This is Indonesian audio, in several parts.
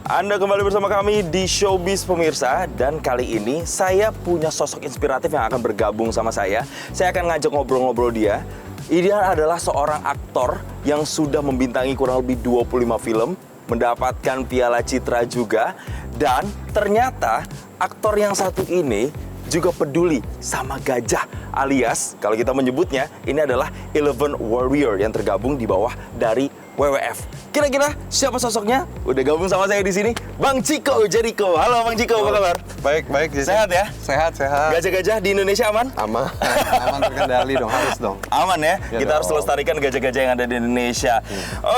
Anda kembali bersama kami di Showbiz pemirsa. Dan kali ini saya punya sosok inspiratif yang akan bergabung sama saya. Saya akan ngajak ngobrol-ngobrol dia. Dia adalah seorang aktor yang sudah membintangi kurang lebih 25 film, mendapatkan Piala Citra juga. Dan ternyata aktor yang satu ini juga peduli sama gajah, alias kalau kita menyebutnya ini adalah Eleven Warrior yang tergabung di bawah dari WWF. Kira-kira siapa sosoknya? Udah gabung sama saya di sini, Bang Chico Jericho. Halo Bang Chico, apa kabar? Baik, Jason. Sehat ya? Sehat. Gajah-gajah di Indonesia aman? Aman terkendali dong, harus dong. Aman ya? Ya Kita harus dong. lestarikan gajah-gajah yang ada di Indonesia.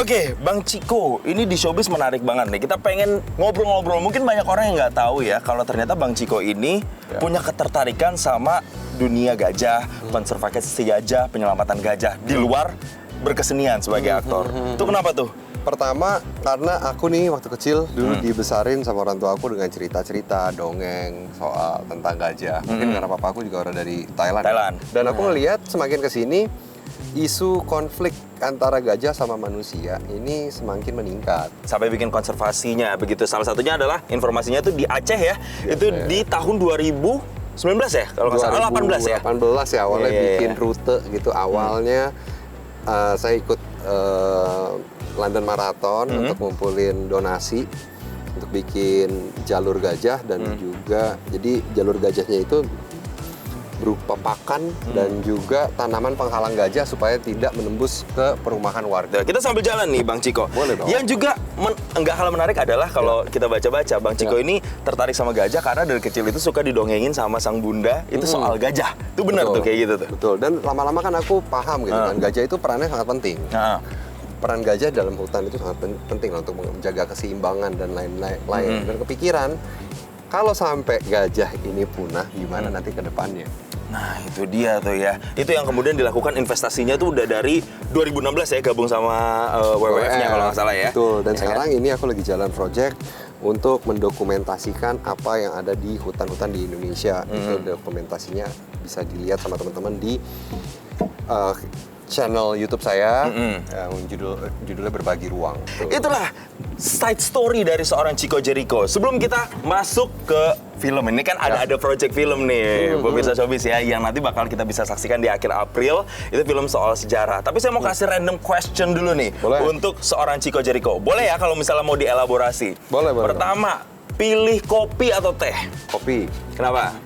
Oke, Bang Chico, ini di Showbiz menarik banget nih. Kita pengen ngobrol-ngobrol. Mungkin banyak orang yang nggak tahu ya, kalau ternyata Bang Chico ini punya ketertarikan sama dunia gajah, konservasi gajah, penyelamatan gajah di luar berkesenian sebagai aktor. Itu kenapa tuh? Pertama, karena aku nih waktu kecil dulu dibesarin sama orang tua aku dengan cerita-cerita, dongeng soal tentang gajah. Mungkin karena papa aku juga orang dari Thailand. Dan aku ngelihat semakin kesini, isu konflik antara gajah sama manusia ini semakin meningkat. Sampai bikin konservasinya begitu. Salah satunya adalah informasinya tuh di Aceh ya. Itu di tahun 2019 ya kalau nggak salah, 18 ya. 18 ya awalnya bikin rute gitu. Awalnya saya ikut London Marathon untuk ngumpulin donasi untuk bikin jalur gajah dan juga jadi jalur gajahnya itu berupa pakan dan juga tanaman penghalang gajah supaya tidak menembus ke perumahan warga. Kita sambil jalan nih Bang Chico. Boleh dong. Yang juga nggak kalah menarik adalah kalau kita baca-baca, Bang Chico ini tertarik sama gajah karena dari kecil itu suka didongengin sama sang bunda itu soal gajah. Itu benar tuh kayak gitu tuh. Betul. Dan lama-lama kan aku paham gitu kan, gajah itu perannya sangat penting. Peran gajah dalam hutan itu sangat penting lah untuk menjaga keseimbangan dan lain-lain. Dan kepikiran, kalau sampai gajah ini punah, gimana nanti ke depannya? Nah itu dia tuh ya. Itu yang kemudian dilakukan investasinya tuh udah dari 2016 ya, gabung sama WWF-nya kalau nggak salah ya. Betul, dan Ya sekarang kan? ini aku lagi jalan project untuk mendokumentasikan apa yang ada di hutan-hutan di Indonesia. Itu dokumentasinya bisa dilihat sama teman-teman di channel YouTube saya yang judulnya Berbagi Ruang. Tuh. Itulah side story dari seorang Chico Jericho. Sebelum kita masuk ke film, ini kan ada project film nih, pemirsa Showbiz ya, yang nanti bakal kita bisa saksikan di akhir April. Itu film soal sejarah. Tapi saya mau kasih random question dulu nih. Boleh. Untuk seorang Chico Jericho. Boleh ya kalau misalnya mau dielaborasi? Boleh. Pertama, pilih kopi atau teh? Kopi. Kenapa?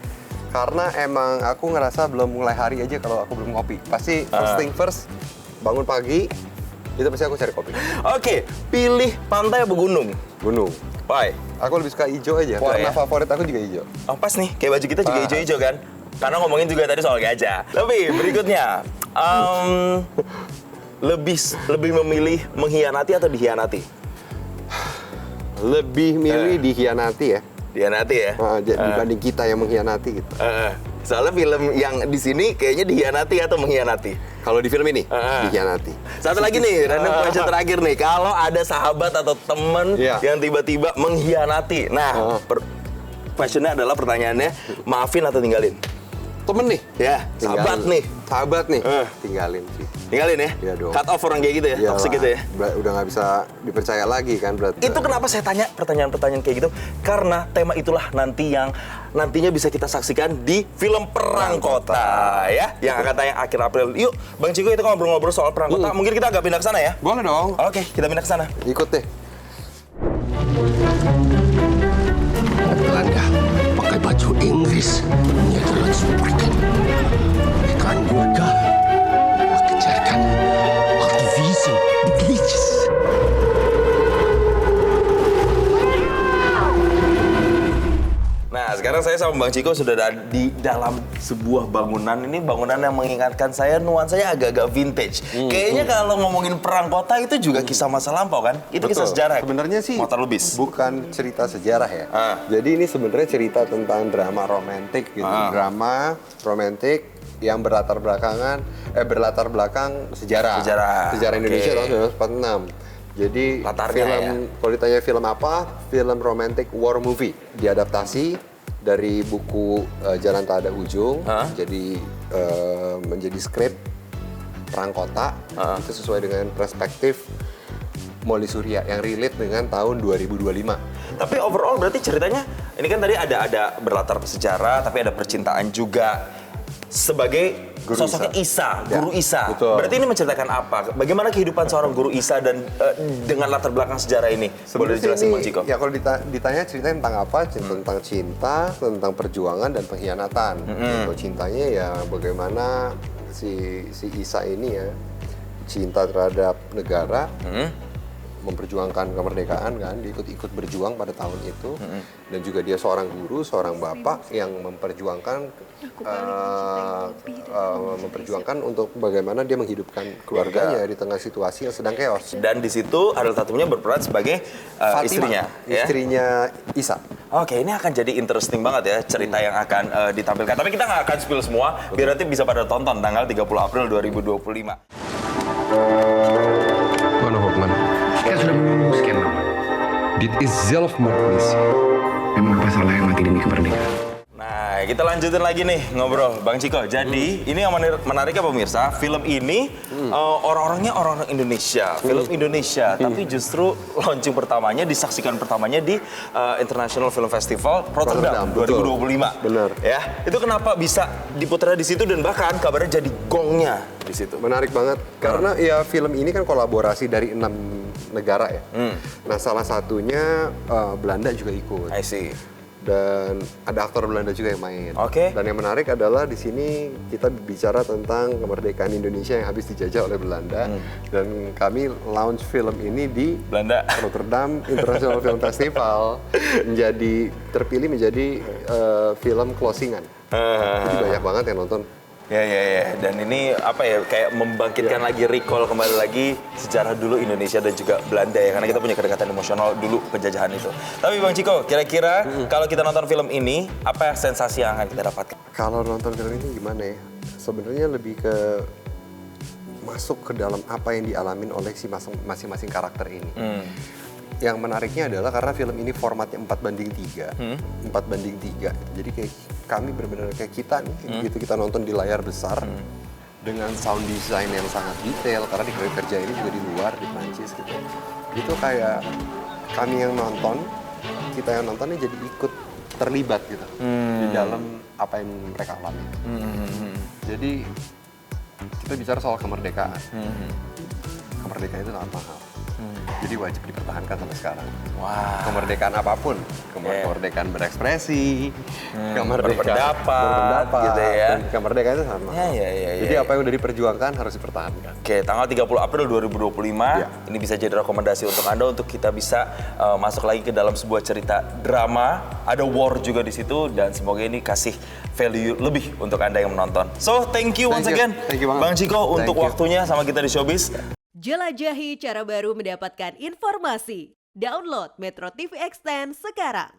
Karena emang aku ngerasa belum mulai hari aja kalau aku belum ngopi. Pasti first thing first, bangun pagi, itu pasti aku cari kopi. Oke, pilih pantai atau gunung? Gunung. Why? Aku lebih suka hijau aja. Warna favorit aku juga hijau. Oh, pas nih, kayak baju kita juga hijau-hijau kan? Karena ngomongin juga tadi soal gajah. Tapi berikutnya, lebih memilih mengkhianati atau dikhianati? Lebih milih dikhianati ya. Dikhianati ya? Dibanding kita yang mengkhianati gitu. Soalnya film yang di sini kayaknya dikhianati atau mengkhianati? Kalau di film ini, dikhianati. Satu lagi nih, random question terakhir nih. Kalau ada sahabat atau temen yang tiba-tiba mengkhianati. Nah, questionnya adalah pertanyaannya, maafin atau tinggalin? Temen nih? Ya, sahabat nih. Sahabat nih? Tinggalin sih. Tinggalin ya? Iya dong. Cut off orang kayak gitu ya? Iyalah, Toxic gitu ya? udah nggak bisa dipercaya lagi kan berarti. Itu kenapa saya tanya pertanyaan-pertanyaan kayak gitu? Karena tema itulah nanti yang nantinya bisa kita saksikan di film Perang Kota ya, yang akan tayang akhir April. Yuk, Bang Chico, itu ngobrol-ngobrol soal Perang Kota. Mungkin kita agak pindah ke sana ya? Boleh dong. Oke, kita pindah ke sana. Ikut deh. Belanda pakai baju Inggris, Nederlands Britain. Ikan Gurkha mengejarkan aktivisme di glitches. Nah, sekarang saya sama Bang Chico sudah ada di dalam sebuah bangunan. Ini bangunan yang mengingatkan saya nuansanya agak-agak vintage. Kayaknya kalau ngomongin Perang Kota itu juga kisah masa lampau kan? Itu kisah sejarah. Sebenarnya sih Motor Lubis. bukan cerita sejarah ya. Jadi ini sebenarnya cerita tentang drama romantik gitu. Drama romantik yang berlatar belakang sejarah. Sejarah Indonesia tahun 1946. Jadi kalau ditanya film apa? Film romantic war movie. Diadaptasi dari buku Jalan Tak Ada Ujung. Jadi menjadi skrip Perang Kota. Itu sesuai dengan perspektif Molly Surya yang relate dengan tahun 2025. Tapi overall berarti ceritanya ini kan tadi ada berlatar sejarah, tapi ada percintaan juga sebagai Guru sosoknya Isa, Ya, Guru Isa. betul. Berarti ini menceritakan apa? Bagaimana kehidupan seorang Guru Isa dan dengan latar belakang sejarah ini? Boleh Sebenarnya dijelasin ini, Bang Ciko? ya kalau ditanya ceritanya tentang apa? Tentang cinta, tentang perjuangan dan pengkhianatan. Gitu. Cintanya ya bagaimana si Isa ini ya cinta terhadap negara, memperjuangkan kemerdekaan kan, dia ikut berjuang pada tahun itu, dan juga dia seorang guru, seorang bapak yang memperjuangkan untuk bagaimana dia menghidupkan keluarganya di tengah situasi yang sedang chaos. Dan di situ Ariel Tatumnya berperan sebagai Fatimah, istrinya, ya? istrinya Isa. Oke, ini akan jadi interesting banget ya cerita yang akan ditampilkan. Tapi kita nggak akan spill semua, biar nanti bisa pada tonton tanggal 30 April 2025. Mana Hotman? Kita sudah menunggu sekian lama. Dit is zelfmoordmissie. Memang apa salahnya mati demi kemerdekaan? Nah, kita lanjutin lagi nih ngobrol, Bang Ciko. Jadi, ini yang menariknya pemirsa, film ini orang-orangnya orang Indonesia, film Indonesia, tapi justru launching pertamanya, disaksikan pertamanya di International Film Festival Rotterdam Betul. 2025. Benar. Ya, itu kenapa bisa diputar di situ dan bahkan kabarnya jadi gongnya di situ. Menarik banget karena ya film ini kan kolaborasi dari 6 negara ya. Nah, salah satunya Belanda juga ikut. I see. Dan ada aktor Belanda juga yang main. Oke. Dan yang menarik adalah di sini kita bicara tentang kemerdekaan Indonesia yang habis dijajah oleh Belanda. Dan kami launch film ini di Belanda. Rotterdam International Film Festival terpilih menjadi film closingan. Jadi banyak banget yang nonton. Ya. Dan ini apa ya, kayak membangkitkan lagi, recall kembali lagi sejarah dulu Indonesia dan juga Belanda ya. Karena kita punya kedekatan emosional dulu penjajahan itu. Tapi Bang Ciko, kira-kira kalau kita nonton film ini, apa sensasi yang akan kita dapatkan? Kalau nonton film ini gimana ya? Sebenarnya lebih ke masuk ke dalam apa yang dialamin oleh si masing-masing karakter ini. Yang menariknya adalah karena film ini formatnya 4:3. 4:3. Jadi kayak kami benar-benar kayak kita nih, gitu kita nonton di layar besar dengan sound design yang sangat detail karena kerja ini juga di luar di Prancis gitu. Itu kayak kami yang nonton, kita yang nontonnya jadi ikut terlibat gitu di dalam apa yang mereka alami. Jadi kita bicara soal kemerdekaan. Kemerdekaan itu sangat mahal. Jadi wajib dipertahankan sampai sekarang. Wah. Kemerdekaan apapun, kemerdekaan berekspresi, berpendapat, gitu ya. dan kemerdekaan itu sama. Jadi apa yang udah diperjuangkan harus dipertahankan. Oke, tanggal 30 April 2025, ini bisa jadi rekomendasi untuk Anda untuk kita bisa masuk lagi ke dalam sebuah cerita drama, ada war juga di situ, dan semoga ini kasih value lebih untuk Anda yang menonton. So, thank you once again, Thank you banget. Bang Ciko, untuk Thank you. waktunya sama kita di Showbiz. Jelajahi cara baru mendapatkan informasi. Download Metro TV Extend sekarang.